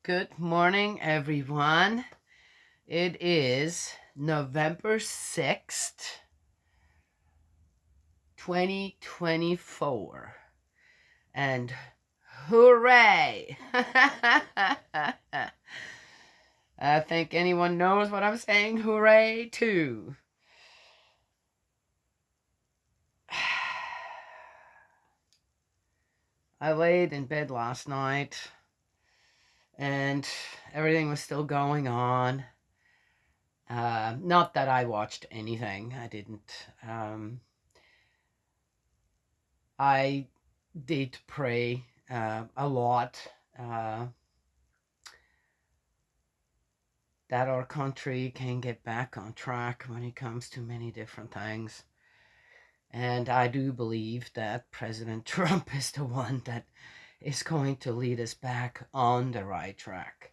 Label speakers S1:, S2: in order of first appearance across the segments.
S1: Good morning, everyone. It is November 6th, 2024. And hooray! I think anyone knows what I'm saying hooray to. I laid in bed last night and everything was still going on. Not that I watched anything. I didn't. I did pray a lot that our country can get back on track when it comes to many different things. And I do believe that President Trump is the one that is going to lead us back on the right track.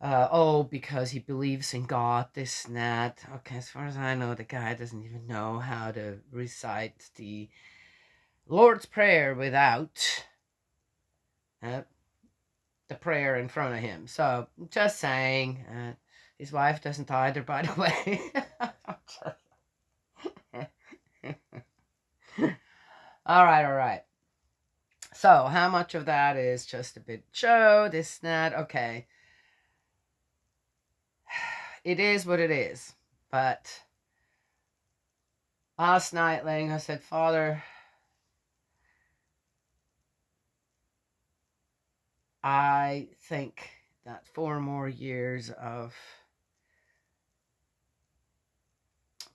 S1: Because he believes in God, this and that. Okay, as far as I know, the guy doesn't even know how to recite the Lord's Prayer without uh, the prayer in front of him. So, just saying. His wife doesn't either, by the way. all right. So, how much of that is just a bit show, this, that? Okay. It is what it is. But last night, laying, I said, Father, I think that 4 more years of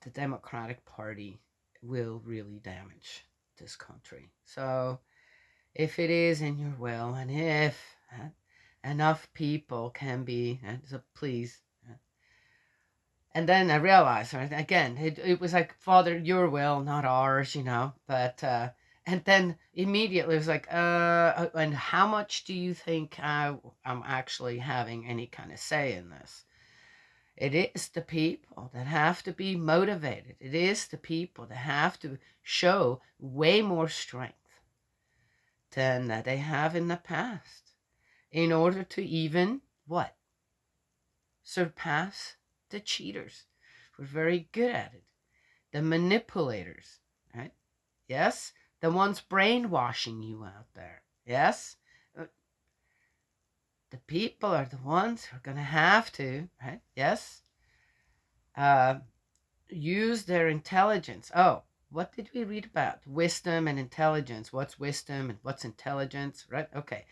S1: the Democratic Party will really damage this country. So, if it is in your will, and if enough people can be, so please. And then I realized, right, again, it was like, Father, your will, not ours, But, and then immediately it was like, and how much do you think I'm actually having any kind of say in this? It is the people that have to be motivated. It is the people that have to show way more strength than they have in the past in order to even what? Surpass the cheaters. We're very good at it. The manipulators, right? Yes? The ones brainwashing you out there. Yes? The people are the ones who are going to have to, right? Yes? Use their intelligence. Oh, what did we read about? Wisdom and intelligence. What's wisdom and what's intelligence, right? Okay.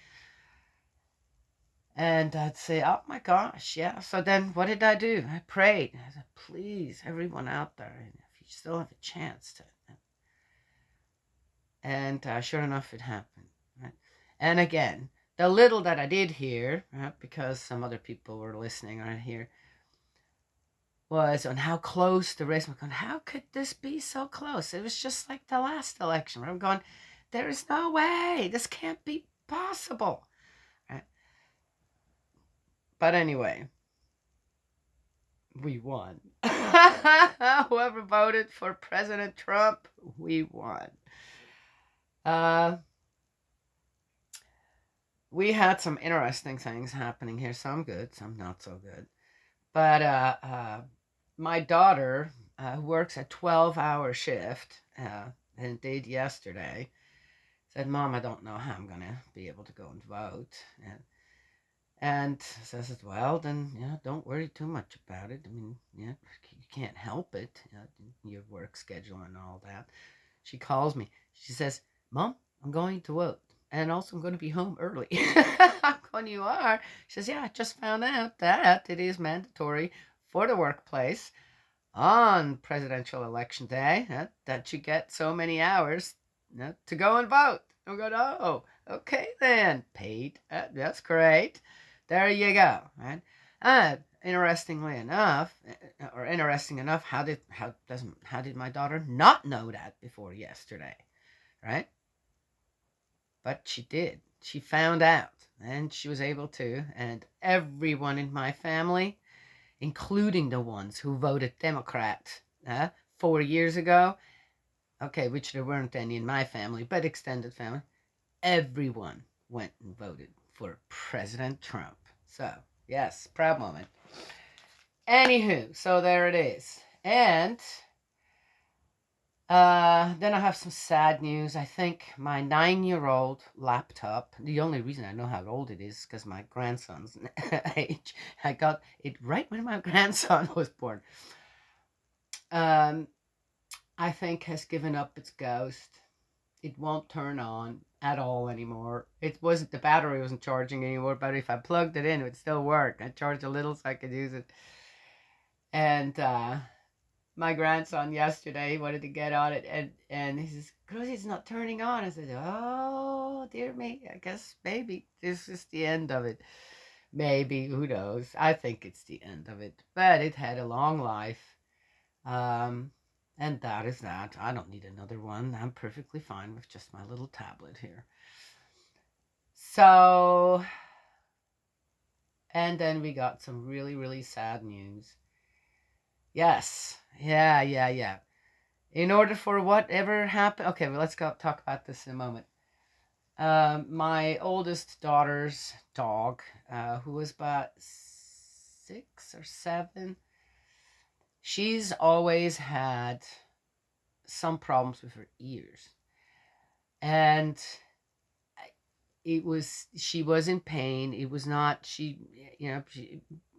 S1: And I'd say, oh my gosh, yeah. So then what did I do? I prayed. I said, please, everyone out there, if you still have a chance to. And sure enough, it happened. Right? And again, the little that I did hear, right, because some other people were listening right here, was on how close the race was going. How could this be so close? It was just like the last election. Where I'm going, there is no way. This can't be possible. Right? But anyway, we won. Whoever voted for President Trump, we won. We had some interesting things happening here. Some good, some not so good. But my daughter, who works a 12-hour shift, and did yesterday, said, Mom, I don't know how I'm going to be able to go and vote. And so I said, well, then, don't worry too much about it. I mean, you can't help it, your work schedule and all that. She calls me. She says, Mom, I'm going to vote. And also, I'm going to be home early. When you are, she says, yeah, I just found out that it is mandatory for the workplace on presidential election day that you get so many hours to go and vote. I'm going, oh, okay then, paid. That's great. There you go. Right? Interestingly enough, or interesting enough, how did my daughter not know that before yesterday, right? But she did. She found out, and she was able to. And everyone in my family, including the ones who voted Democrat 4 years ago, okay, which there weren't any in my family, but extended family, everyone went and voted for President Trump. So, yes, proud moment. Anywho, so there it is. And then I have some sad news. I think my 9-year-old laptop, the only reason I know how old it is because my grandson's age, I got it right when my grandson was born. Um, I think has given up its ghost. It won't turn on at all anymore. It wasn't the battery wasn't charging anymore, but if I plugged it in, it would still work. I charged a little so I could use it. And my grandson yesterday wanted to get on it, and he says, "Cruzy, it's not turning on." I said, "Oh dear me, I guess maybe this is the end of it. Maybe, who knows? I think it's the end of it, but it had a long life." Um, and that is that. I don't need another one. I'm perfectly fine with just my little tablet here. So, and then we got some really, really sad news. Yes. Yeah. In order for whatever happened, okay, well, let's go talk about this in a moment. My oldest daughter's dog, who was about 6 or 7, she's always had some problems with her ears. And she was in pain. It was not,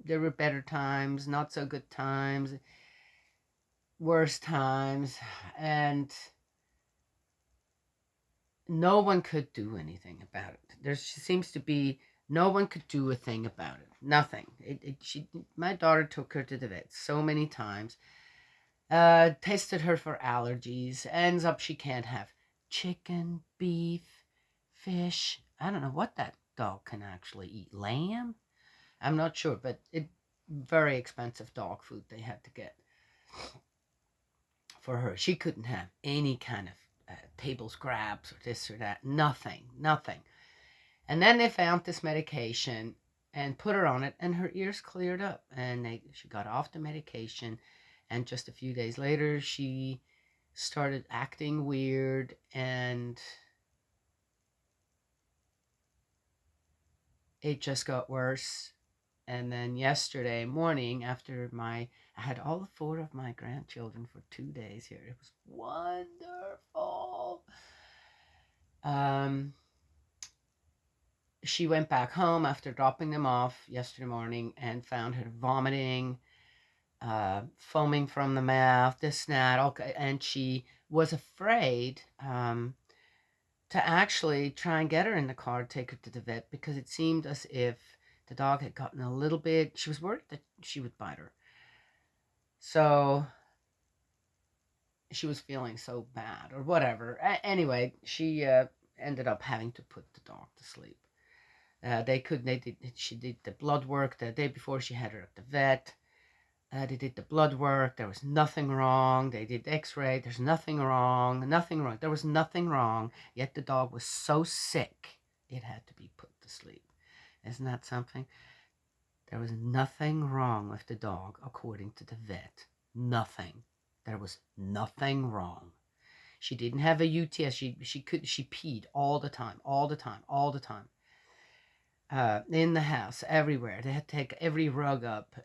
S1: there were better times, not so good times, worse times. And no one could do anything about it. There seems to be no one could do a thing about it. Nothing. My daughter took her to the vet so many times. Tested her for allergies. Ends up she can't have chicken, beef, fish. I don't know what that dog can actually eat. Lamb? I'm not sure, but it very expensive dog food they had to get for her. She couldn't have any kind of table scraps or this or that. Nothing. And then they found this medication and put her on it, and her ears cleared up. And she got off the medication, and just a few days later, she started acting weird, and it just got worse. And then yesterday morning, after I had all 4 of my grandchildren for 2 days here. It was wonderful. She went back home after dropping them off yesterday morning and found her vomiting, foaming from the mouth, this, that, okay. And she was afraid to actually try and get her in the car, take her to the vet, because it seemed as if the dog had gotten a little bit, she was worried that she would bite her. So she was feeling so bad or whatever. Anyway, she ended up having to put the dog to sleep. She did the blood work the day before she had her at the vet. They did the blood work. There was nothing wrong. They did x-ray. There's nothing wrong. There was nothing wrong. Yet the dog was so sick, it had to be put to sleep. Isn't that something? There was nothing wrong with the dog, according to the vet. Nothing. There was nothing wrong. She didn't have a UTS. She peed all the time. In the house, everywhere. They had to take every rug up.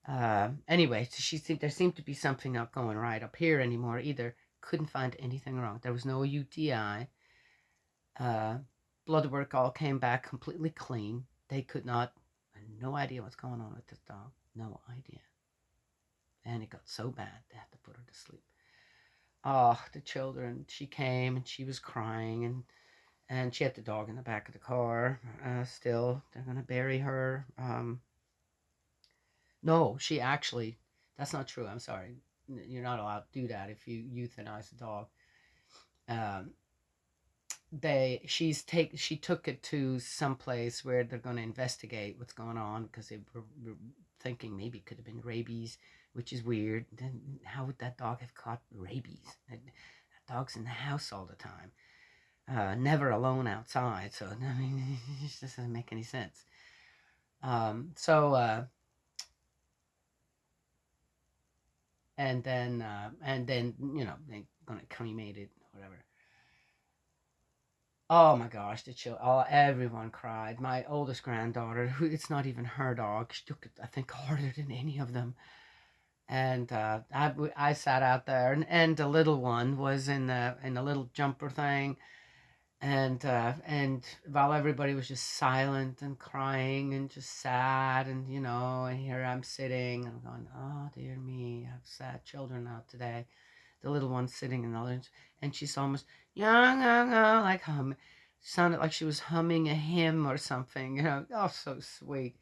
S1: Anyway, there seemed to be something not going right up here anymore either. Couldn't find anything wrong. There was no UTI. Blood work all came back completely clean. They could not, no idea what's going on with this dog. No idea. And it got so bad, they had to put her to sleep. Oh, the children. She came and she was crying, and she had the dog in the back of the car. Still, they're going to bury her. No, she actually, that's not true. I'm sorry. You're not allowed to do that if you euthanize a dog. Um, she took it to some place where they're going to investigate what's going on, because they were thinking maybe it could have been rabies, which is weird. Then how would that dog have caught rabies? That dog's in the house all the time, never alone outside. So I mean, it just doesn't make any sense. And then they're gonna cremate it, whatever. Oh my gosh, everyone cried. My oldest granddaughter, who it's not even her dog, she took it, I think, harder than any of them. And I sat out there, and the little one was in the little jumper thing, and while everybody was just silent and crying and just sad, and here I'm sitting, I'm going, oh dear me, I have sad children out today. The little one sitting in the lounge, and she's almost young, like sounded like she was humming a hymn or something, oh, so sweet.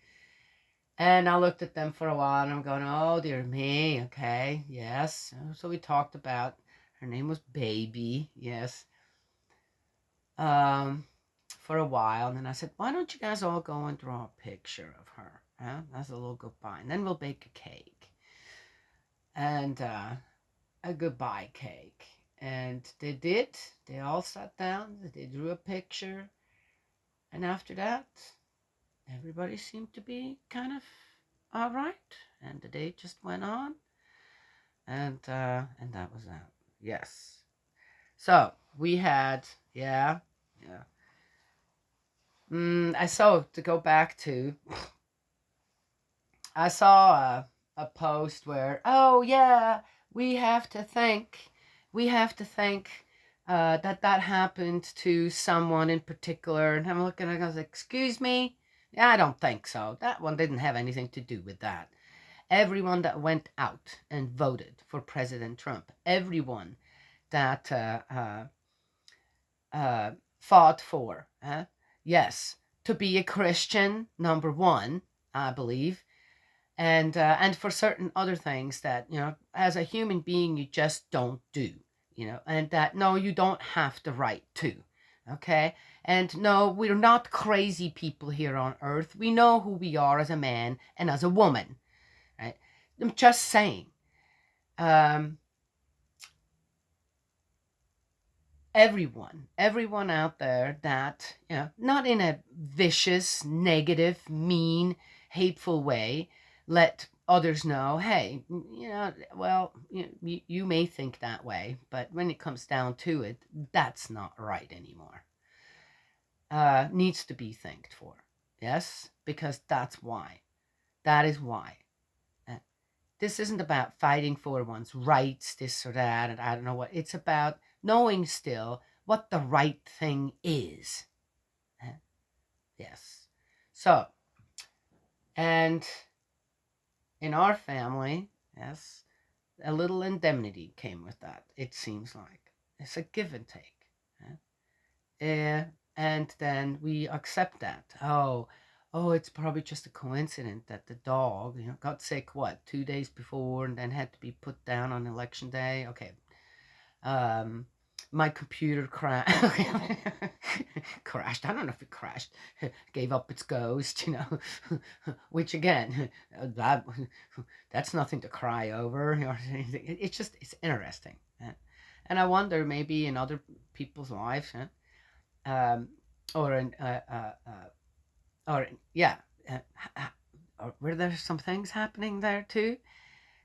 S1: And I looked at them for a while, and I'm going, oh dear me, okay, yes. So we talked about, her name was Baby, yes, um, for a while. And then I said, why don't you guys all go and draw a picture of her? Huh? That's a little goodbye. And then we'll bake a cake. And a goodbye cake. And they did. They all sat down. They drew a picture. And after that, everybody seemed to be kind of all right. And the day just went on. And that was that. Yes. So we had, yeah, yeah. I saw, to go back to, I saw a post where, oh yeah, we have to think, we have to think that happened to someone in particular. And I'm looking at it, I was like, excuse me? Yeah, I don't think so. That one didn't have anything to do with that. Everyone that went out and voted for President Trump, everyone that fought for, yes, to be a Christian, number one, I believe, and for certain other things that, as a human being, you just don't do, and that, no, you don't have the right to, okay. And no, we're not crazy people here on earth. We know who we are as a man and as a woman, right? I'm just saying. um everyone out there that, not in a vicious, negative, mean, hateful way, let others know, hey, well, you may think that way, but when it comes down to it, that's not right anymore. Needs to be thanked for. Yes, because that is why. Uh, this isn't about fighting for one's rights, this or that, and I don't know what. It's about knowing still what the right thing is. Yes. So, and in our family, yes, a little indemnity came with that, it seems like. It's a give and take. And then we accept that. Oh, it's probably just a coincidence that the dog, got sick, what, 2 days before, and then had to be put down on election day. Okay. Um, my computer crashed. I don't know if it crashed, gave up its ghost, which again, that that's nothing to cry over or anything. It's interesting. And I wonder, maybe in other people's lives, um, or in, or yeah, uh, or were there some things happening there too?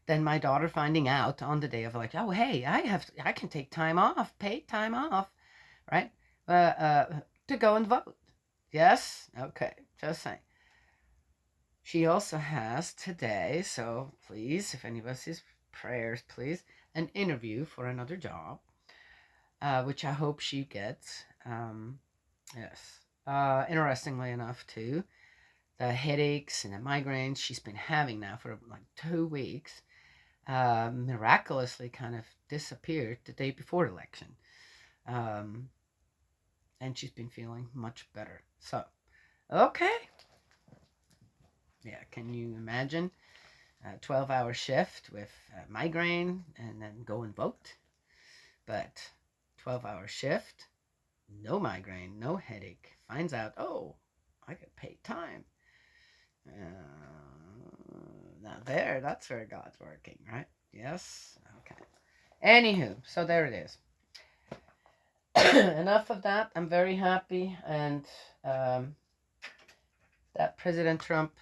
S1: Then my daughter finding out on the day of election, oh hey, I can take time off, paid time off, right? To go and vote. Yes, okay, just saying. She also has today, so please, if any of us is prayers, please, an interview for another job, which I hope she gets. Yes. Interestingly enough, too, the headaches and the migraines she's been having now for like 2 weeks miraculously kind of disappeared the day before election. Um, and she's been feeling much better. So, okay. Yeah, can you imagine a 12-hour shift with migraine and then go and vote? But 12-hour shift, no migraine, no headache. Finds out, oh, I get paid time. Now that's where God's working, right? Yes? Okay. Anywho, so there it is. Enough of that. I'm very happy, and that President Trump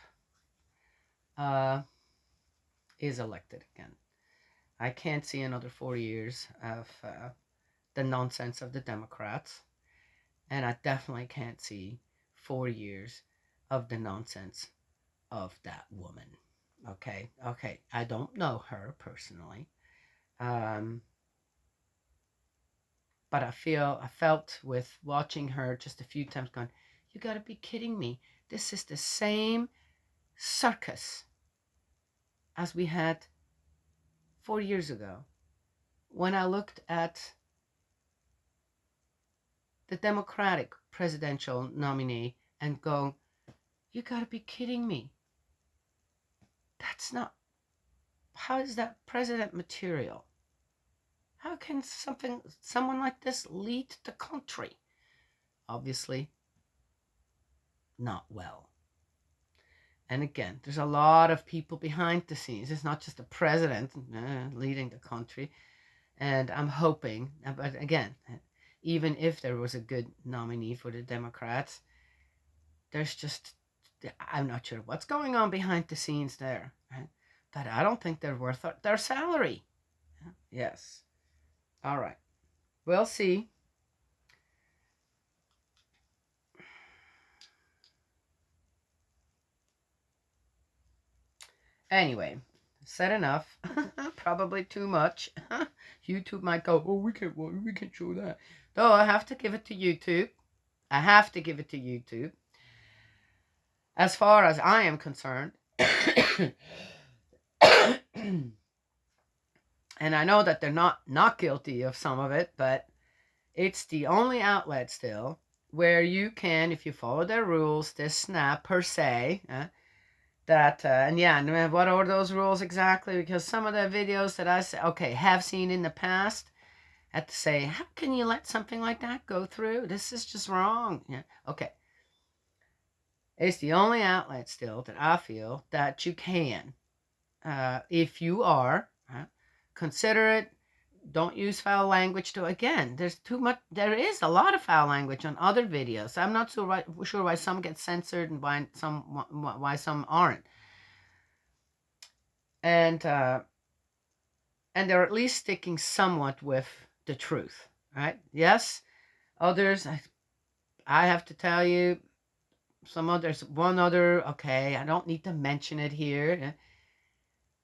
S1: uh, is elected again. I can't see another 4 years of the nonsense of the Democrats. And I definitely can't see 4 years of the nonsense of that woman. Okay, okay. I don't know her personally, um, but I felt with watching her just a few times, going, "You got to be kidding me! This is the same circus as we had 4 years ago when I looked at the Democratic presidential nominee and go, you got to be kidding me! That's not. How is that president material? How can someone like this lead the country? Obviously, not well. And again, there's a lot of people behind the scenes. It's not just the president leading the country. And I'm hoping, but again, even if there was a good nominee for the Democrats, there's just, I'm not sure what's going on behind the scenes there. Right? But I don't think they're worth their salary. Yes. All right. We'll see. Anyway, said enough. Probably too much. YouTube might go, oh, we can't show that. Though I have to give it to YouTube. I have to give it to YouTube. As far as I am concerned, and I know that they're not guilty of some of it, but it's the only outlet still where you can, if you follow their rules, this snap per se, and what are those rules exactly? Because some of the videos that I have seen in the past, had to say, how can you let something like that go through? This is just wrong. Yeah, okay. It's the only outlet still that I feel that you can, if you are, consider it. Don't use foul language again, there's too much. There is a lot of foul language on other videos. I'm not so sure why some get censored and why some aren't. And they're at least sticking somewhat with the truth, right? Yes, others, I have to tell you, one other, okay, I don't need to mention it here.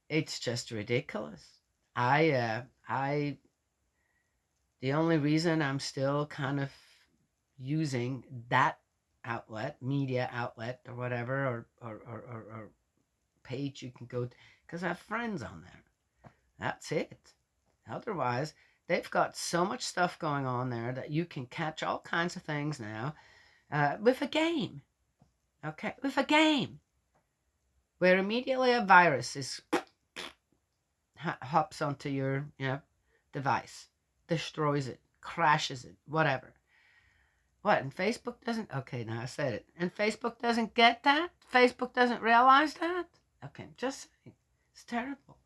S1: It's just ridiculous. The only reason I'm still kind of using that media outlet or whatever, or page you can go to, because I have friends on there. That's it. Otherwise, they've got so much stuff going on there that you can catch all kinds of things now, with a game. Okay, with a game where immediately a virus hops onto your device, destroys it, crashes it, whatever. What, and Facebook doesn't? Okay, now I said it. And Facebook doesn't get that? Facebook doesn't realize that? Okay, just saying. It's terrible.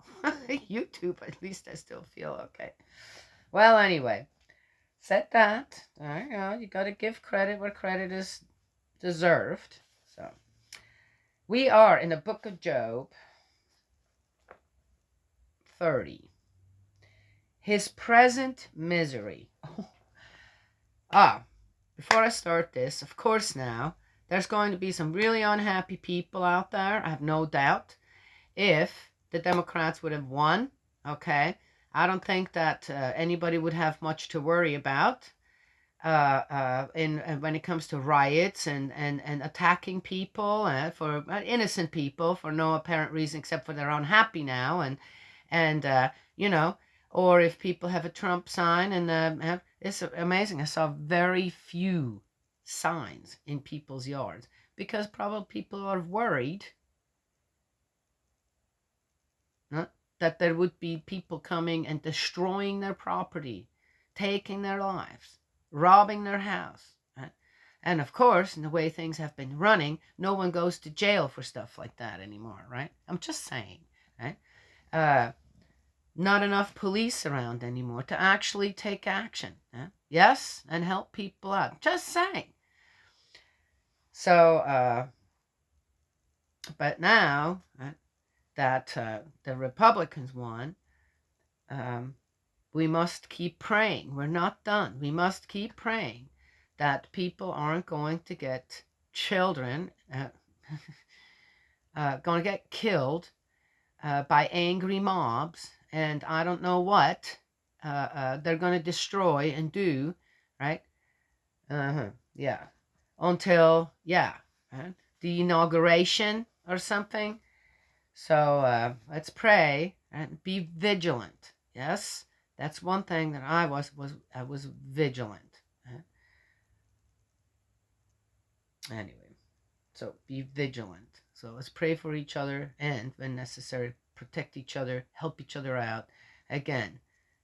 S1: YouTube, at least I still feel okay. Well, anyway, said that. There you go. You got to give credit where credit is deserved. So, we are in the book of Job 30. His present misery. Before I start this, of course now, there's going to be some really unhappy people out there, I have no doubt. If the Democrats would have won, okay, I don't think that anybody would have much to worry about when it comes to riots and attacking people, for innocent people for no apparent reason except for they're unhappy now, and or if people have a Trump sign, and it's amazing. I saw very few signs in people's yards because probably people are worried that there would be people coming and destroying their property, taking their lives, robbing their house. And of course, in the way things have been running, no one goes to jail for stuff like that anymore, right? I'm just saying, right? Not enough police around anymore to actually take action. Yes, and help people out. Just saying. So, but now that the Republicans won, we must keep praying. We're not done. We must keep praying that people aren't going to get children, going to get killed by angry mobs, and I don't know what they're going to destroy and do, right? Yeah. Until, yeah, the inauguration or something. So let's pray and be vigilant. Yes, that's one thing that I was vigilant. Anyway, so be vigilant. So let's pray for each other and, when necessary, protect each other, help each other out. Again,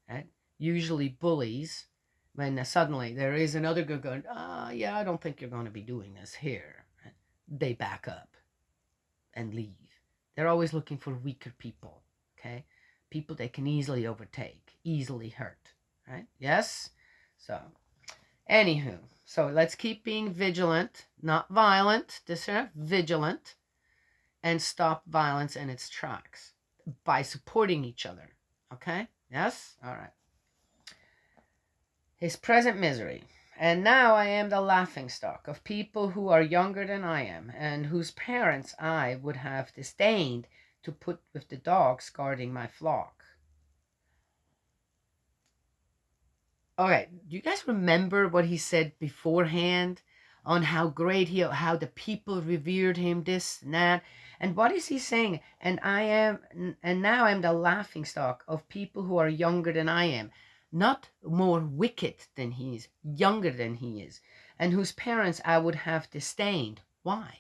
S1: right? Usually bullies, when suddenly there is another group going, yeah, I don't think you're going to be doing this here. Right? They back up and leave. They're always looking for weaker people, okay? People they can easily overtake, easily hurt, right? Yes? So, anywho, so let's keep being vigilant, not violent, vigilant, and stop violence in its tracks by supporting each other, okay? Yes? All right. His present misery. And now I am the laughingstock of people who are younger than I am, and whose parents I would have disdained to put with the dogs guarding my flock. Okay, do you guys remember what he said beforehand on how great how the people revered him, this and that? And what is he saying? And now I'm the laughingstock of people who are younger than I am, not more wicked than he is, younger than he is, and whose parents I would have disdained. Why?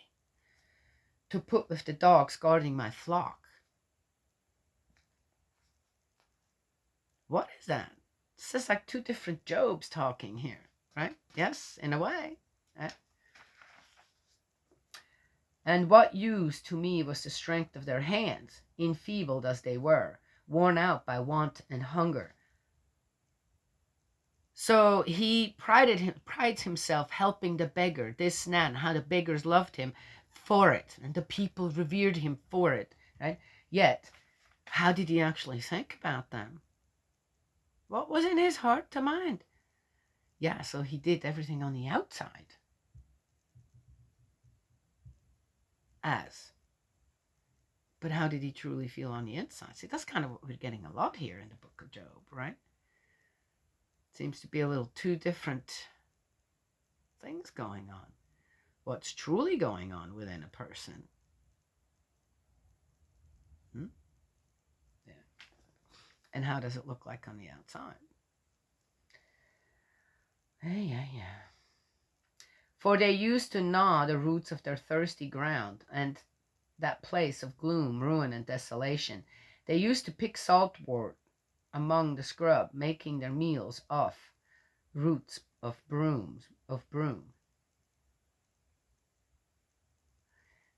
S1: To put with the dogs guarding my flock. What is that? This is like two different Jobs talking here, right? Yes, in a way. And what use to me was the strength of their hands, enfeebled as they were, worn out by want and hunger. So he prides himself helping the beggar, this and that, and how the beggars loved him for it, and the people revered him for it, right? Yet, how did he actually think about them? What was in his heart to mind? Yeah, so he did everything on the outside. But how did he truly feel on the inside? See, that's kind of what we're getting a lot here in the book of Job, right? Seems to be a little two different things going on. What's truly going on within a person? Yeah. And how does it look like on the outside? Yeah. For they used to gnaw the roots of their thirsty ground, and that place of gloom, ruin, and desolation. They used to pick saltwort among the scrub, making their meals off roots of broom,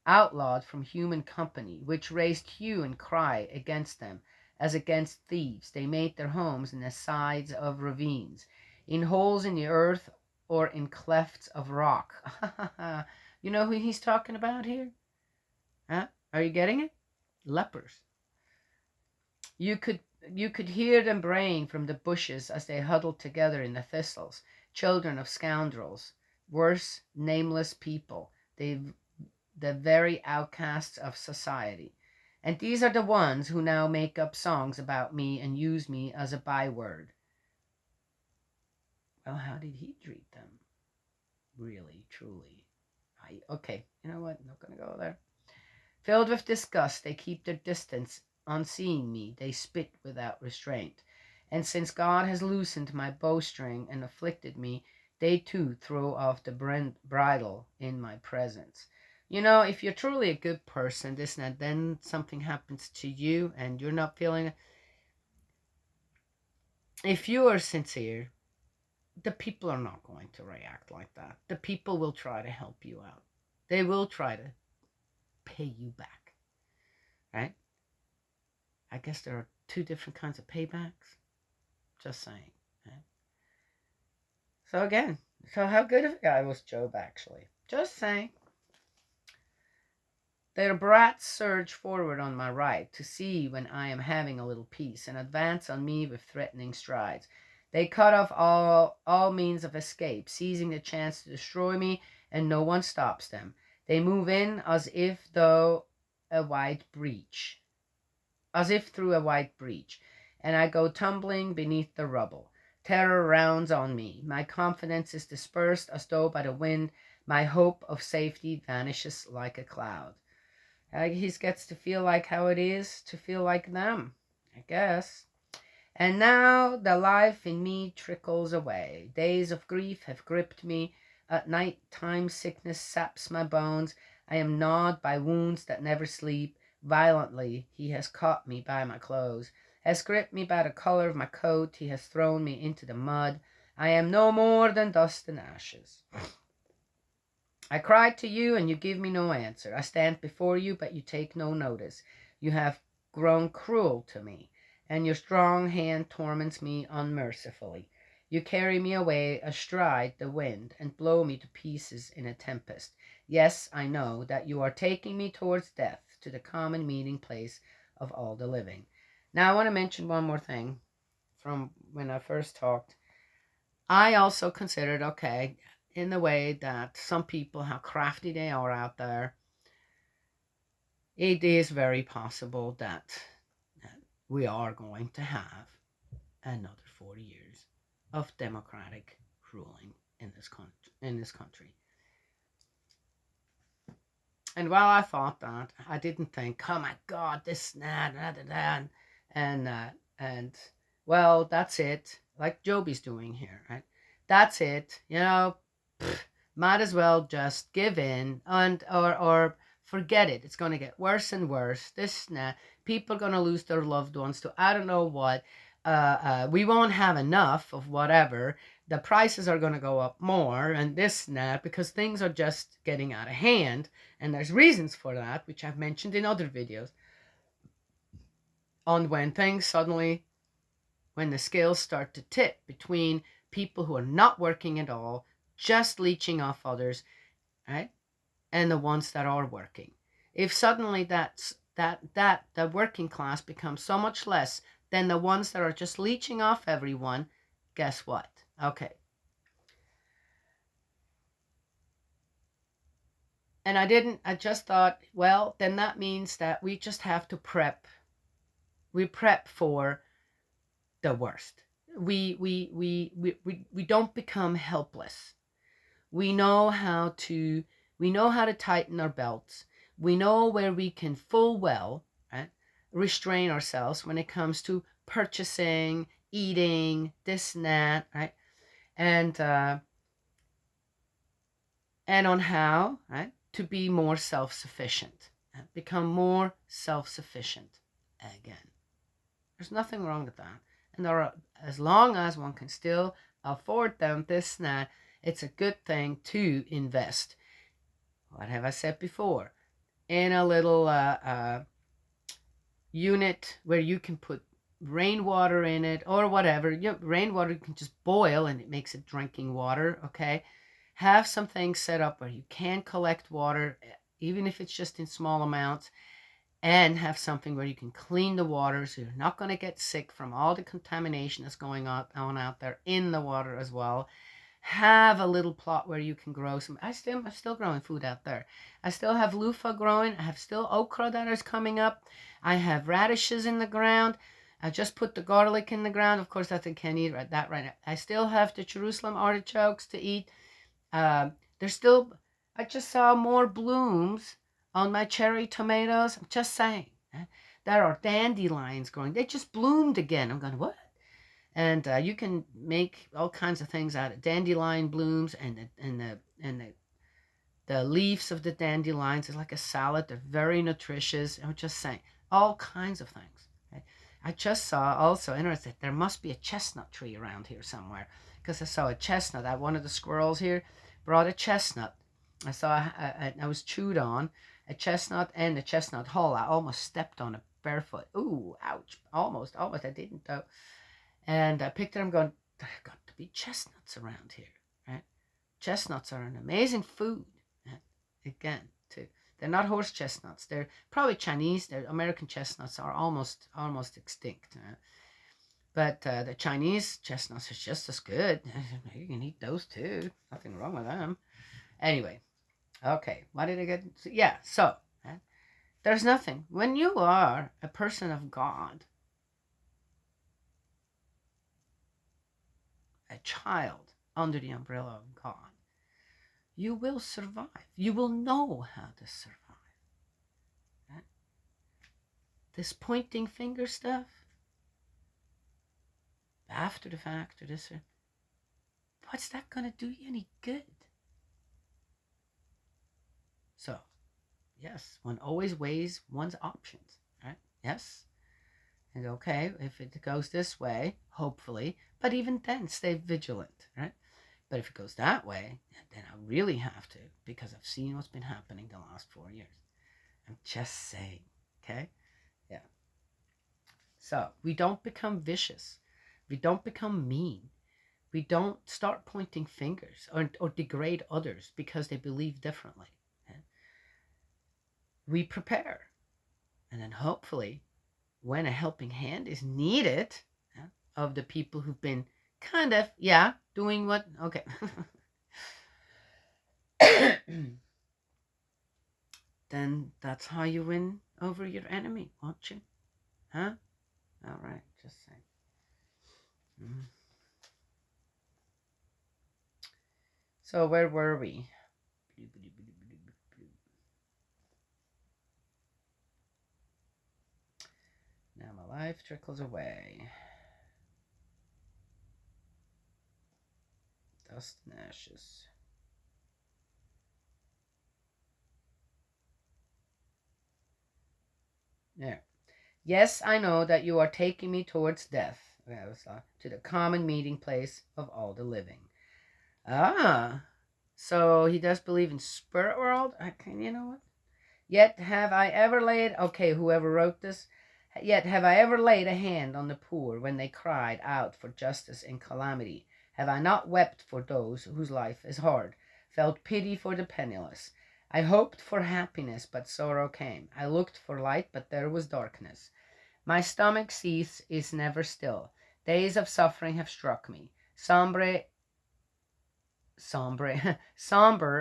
S1: outlawed from human company, which raised hue and cry against them, as against thieves. They made their homes in the sides of ravines, in holes in the earth, or in clefts of rock. You know who he's talking about here? Huh? Are you getting it? Lepers. You could hear them braying from the bushes as they huddled together in the thistles. Children of scoundrels, worse, nameless people, the very outcasts of society. And these are the ones who now make up songs about me and use me as a byword. Well, how did he treat them? Really, truly. Okay, you know what? I'm not going to go there. Filled with disgust, they keep their distance. On seeing me, they spit without restraint. And since God has loosened my bowstring and afflicted me, they too throw off the bridle in my presence. You know, if you're truly a good person, this and that, then something happens to you and you're not feeling it. If you are sincere, the people are not going to react like that. The people will try to help you out. They will try to pay you back, right? I guess there are two different kinds of paybacks. Just saying. Right? So again, so how good of a guy was Job actually? Just saying. Their brats surge forward on my right to see when I am having a little peace and advance on me with threatening strides. They cut off all means of escape, seizing the chance to destroy me, and no one stops them. They move in as if through a wide breach, and I go tumbling beneath the rubble. Terror rounds on me. My confidence is dispersed as though by the wind. My hope of safety vanishes like a cloud. He gets to feel like how it is to feel like them, I guess. And now the life in me trickles away. Days of grief have gripped me. At night time sickness saps my bones. I am gnawed by wounds that never sleep. Violently he has caught me by my clothes, has gripped me by the collar of my coat. He has thrown me into the mud. I am no more than dust and ashes. I cried to you, and you give me no answer. I stand before you, but you take no notice. You have grown cruel to me, and your strong hand torments me unmercifully. You carry me away astride the wind, and blow me to pieces in a tempest. Yes, I know that you are taking me towards death, to the common meeting place of all the living. Now I want to mention one more thing from when I first talked. I also considered, okay, in the way that some people, how crafty they are out there, it is very possible that we are going to have another 40 years of democratic ruling in this country. And while I thought that, I didn't think, oh my God, this, that, and well, that's it. Like Joby's doing here, right? That's it. Might as well just give in or forget it. It's going to get worse and worse. This, people are going to lose their loved ones to I don't know what. We won't have enough of whatever. The prices are going to go up more and this and that because things are just getting out of hand. And there's reasons for that, which I've mentioned in other videos, on when things suddenly, when the scales start to tip between people who are not working at all, just leeching off others, right? And the ones that are working. If suddenly the working class becomes so much less than the ones that are just leeching off everyone, guess what? Okay. And I just thought, well, then that means that we just have to prep. We prep for the worst. We don't become helpless. We know how to tighten our belts. We know where we can full well, right, restrain ourselves when it comes to purchasing, eating, this and that, right? And on how, right, to be more self-sufficient, become more self-sufficient again. There's nothing wrong with that. And as long as one can still afford them, this and that, it's a good thing to invest. What have I said before? In a little unit where you can put rainwater in it or whatever. Rainwater you can just boil and it makes it drinking water, okay? Have some things set up where you can collect water, even if it's just in small amounts, and have something where you can clean the water so you're not going to get sick from all the contamination that's going on out there in the water as well. Have a little plot where you can grow some. I'm still growing food out there. I still have loofah growing. I have still okra that is coming up. I have radishes in the ground. I just put the garlic in the ground. Of course, I can't eat that right now. I still have the Jerusalem artichokes to eat. There's still. I just saw more blooms on my cherry tomatoes. I'm just saying. There are dandelions growing. They just bloomed again. I'm going, what? And you can make all kinds of things out of dandelion blooms and the leaves of the dandelions is like a salad. They're very nutritious. I'm just saying, all kinds of things. Okay? I just saw also interesting. There must be a chestnut tree around here somewhere because I saw a chestnut. One of the squirrels here brought a chestnut. I was chewed on a chestnut and a chestnut hull. I almost stepped on it barefoot. Ooh, ouch! Almost. I didn't though. And I picked it up. I'm going, there have got to be chestnuts around here, right? Chestnuts are an amazing food. Again, too. They're not horse chestnuts. They're probably Chinese. They're American chestnuts are almost extinct. But the Chinese chestnuts is just as good. You can eat those too. Nothing wrong with them. Anyway, okay. Why did I get? Yeah. So there's nothing. When you are a person of God, a child under the umbrella of God, you will survive. You will know how to survive. Right? This pointing finger stuff, after the fact, or this, what's that going to do you any good? So, yes, one always weighs one's options, right? Yes. And okay, if it goes this way, hopefully, but even then, stay vigilant, right? But if it goes that way, then I really have to, because I've seen what's been happening the last 4 years. I'm just saying, okay? Yeah. So we don't become vicious. We don't become mean. We don't start pointing fingers or degrade others because they believe differently. Okay? We prepare. And then hopefully, when a helping hand is needed, yeah, of the people who've been kind of, yeah, doing what, okay. Then that's how you win over your enemy, won't you? Huh? All right, just saying. Mm. So where were we? Now my life trickles away. Dust and ashes. Yeah. Yes, I know that you are taking me towards death, to the common meeting place of all the living. Ah, so he does believe in spirit world? You know what? Yet have I ever laid, okay, whoever wrote this, yet have I ever laid a hand on the poor when they cried out for justice in calamity? Have I not wept for those whose life is hard, felt pity for the penniless? I hoped for happiness, but sorrow came. I looked for light, but there was darkness. My stomach seethes is never still. Days of suffering have struck me. Sombre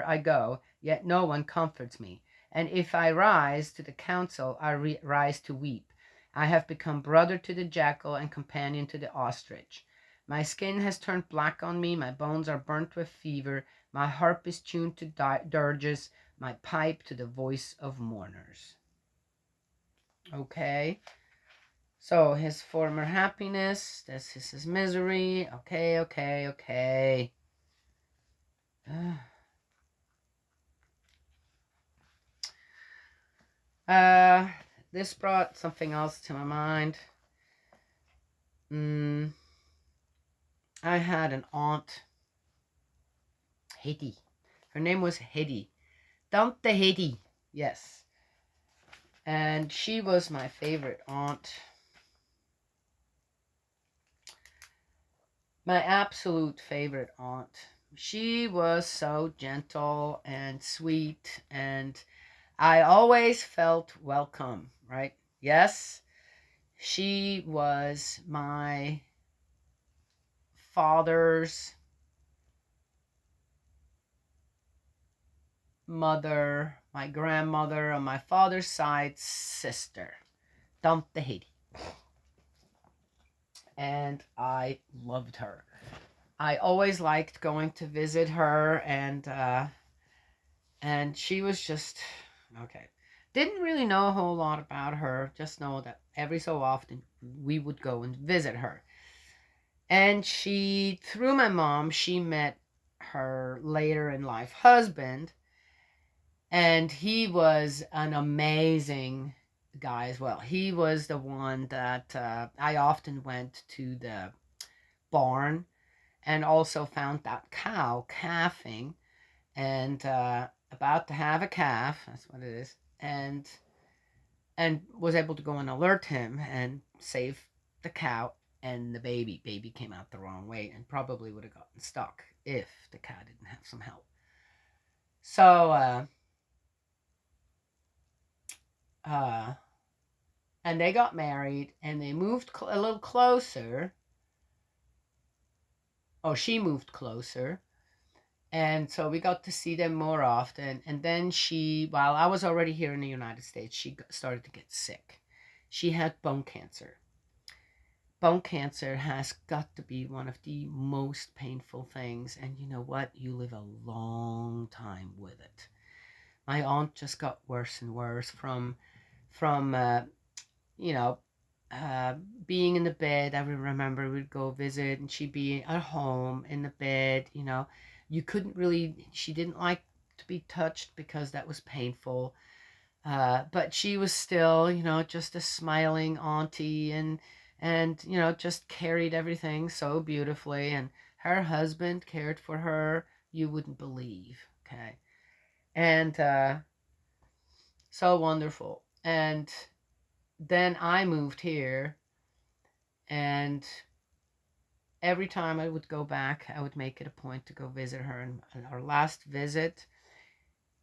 S1: I go, yet no one comforts me. And if I rise to the council, I rise to weep. I have become brother to the jackal and companion to the ostrich. My skin has turned black on me, my bones are burnt with fever, my harp is tuned to dirges, my pipe to the voice of mourners. Okay, so his former happiness, this is his misery. Okay. This brought something else to my mind. I had an aunt, Hetty. Her name was Hetty. Tante Hetty, yes. And she was my favorite aunt. My absolute favorite aunt. She was so gentle and sweet, and I always felt welcome, right? Yes, she was my father's mother, my grandmother on my father's side, sister, Tante Hetty. And I loved her. I always liked going to visit her, and she was just okay. Didn't really know a whole lot about her, just know that every so often we would go and visit her. And she, through my mom, she met her later in life husband, and he was an amazing guy as well. He was the one that I often went to the barn and also found that cow calving and about to have a calf. That's what it is. And was able to go and alert him and save the cow and the baby. Baby came out the wrong way and probably would have gotten stuck if the cow didn't have some help. So, and they got married and they moved a little closer Oh, she moved closer. And so we got to see them more often. And then she, while I was already here in the United States, she started to get sick. She had bone cancer. Bone cancer has got to be one of the most painful things. And you know what? You live a long time with it. My aunt just got worse and worse from you know, uh, being in the bed. I remember we'd go visit and she'd be at home in the bed, you know. You couldn't really, she didn't like to be touched because that was painful. But she was still, you know, just a smiling auntie and, you know, just carried everything so beautifully. And her husband cared for her, you wouldn't believe. Okay. And so wonderful. And then I moved here, and every time I would go back, I would make it a point to go visit her. And our last visit,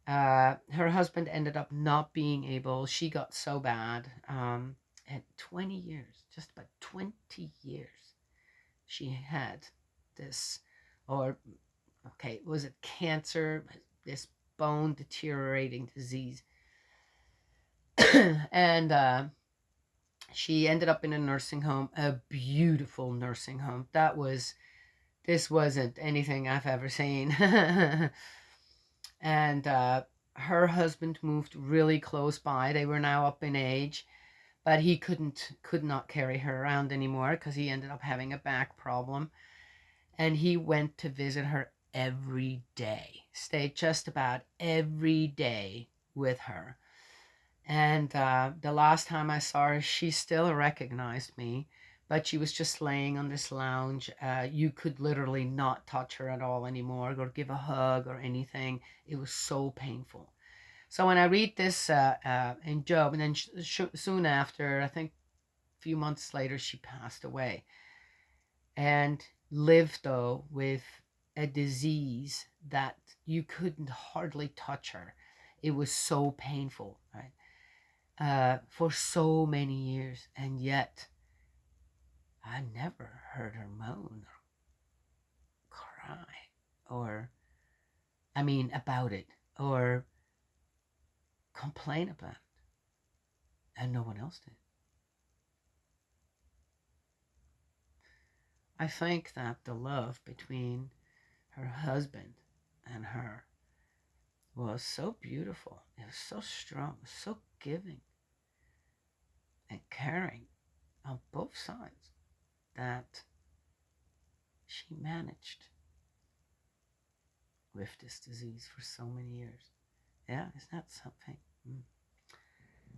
S1: her husband ended up not being able. She got so bad. At 20 years, just about 20 years, she had this, or okay, was it cancer? This bone deteriorating disease, and she ended up in a nursing home, a beautiful nursing home. This wasn't anything I've ever seen. And her husband moved really close by. They were now up in age, but he could not carry her around anymore because he ended up having a back problem. And he went to visit her every day, stayed just about every day with her. And the last time I saw her, she still recognized me, but she was just laying on this lounge. You could literally not touch her at all anymore or give a hug or anything. It was so painful. So when I read this in Job, and then soon after, I think a few months later, she passed away and lived, though, with a disease that you couldn't hardly touch her. It was so painful, right? For so many years, and yet I never heard her moan or cry, or, I mean, about it, or complain about it, and no one else did. I think that the love between her husband and her was so beautiful. It was so strong, so giving and caring on both sides that she managed with this disease for so many years. Yeah, isn't that something? Mm.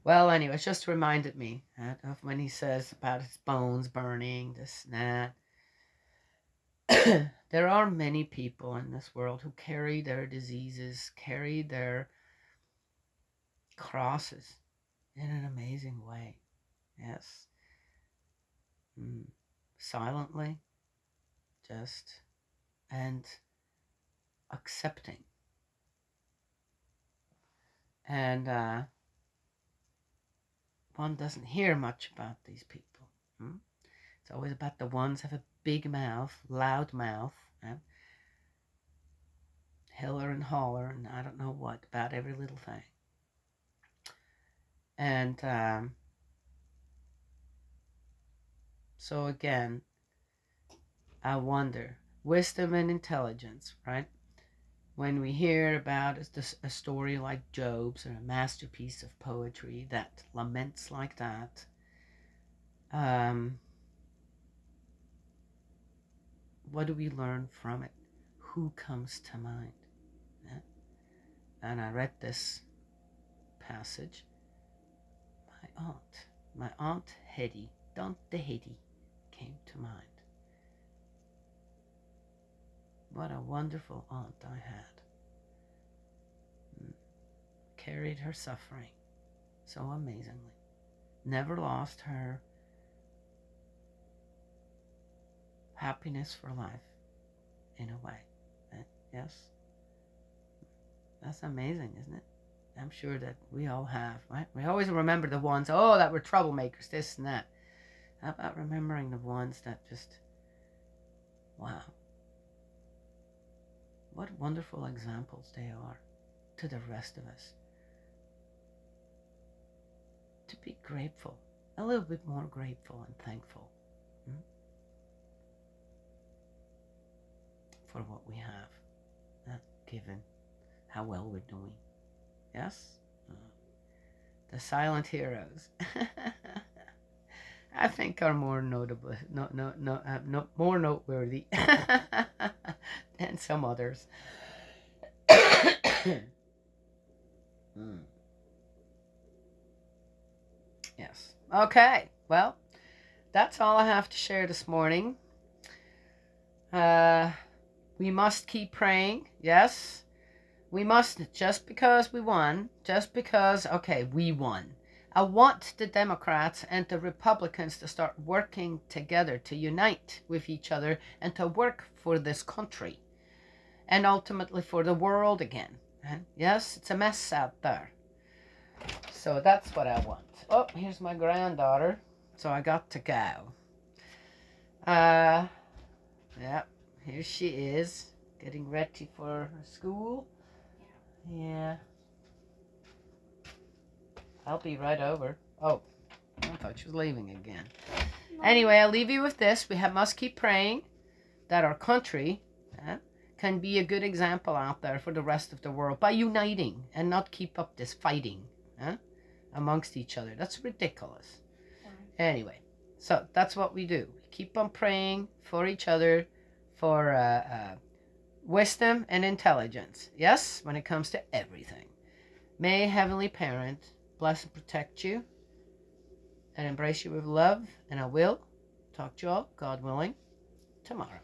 S1: Well, anyway, it just reminded me of when he says about his bones burning, this and that. There are many people in this world who carry their diseases, carry their crosses in an amazing way. Yes. Mm. Silently, just, and accepting. And one doesn't hear much about these people. Hmm? It's always about the ones who have a big mouth, loud mouth, and hiller and holler, and I don't know what about every little thing. And so again, I wonder, wisdom and intelligence, right? When we hear about a story like Job's, or a masterpiece of poetry that laments like that, um, what do we learn from it? Who comes to mind? Yeah? And I read this passage. My aunt Hetty, Tante Hetty, came to mind. What a wonderful aunt I had. Carried her suffering so amazingly. Never lost her happiness for life, in a way. Yes, that's amazing, isn't it? I'm sure that we all have, right? We always remember the ones, oh, that were troublemakers, this and that. How about remembering the ones that just, wow. What wonderful examples they are to the rest of us. To be grateful, a little bit more grateful and thankful for what we have, given how well we're doing. Yes? The silent heroes, I think, are more notable, more noteworthy than some others. Yes. Okay. Well, that's all I have to share this morning. We must keep praying. Yes. We must, just because we won, just because, okay, we won. I want the Democrats and the Republicans to start working together, to unite with each other, and to work for this country, and ultimately for the world again. Yes, it's a mess out there. So that's what I want. Oh, here's my granddaughter. So I got to go. Yeah, here she is, getting ready for school. Yeah. I'll be right over. Oh, I thought she was leaving again. Anyway, I'll leave you with this. We must keep praying that our country can be a good example out there for the rest of the world by uniting and not keep up this fighting amongst each other. That's ridiculous. Anyway, so that's what we do. We keep on praying for each other for wisdom and intelligence. Yes, when it comes to everything. May Heavenly Parent bless and protect you and embrace you with love. And I will talk to you all, God willing, tomorrow.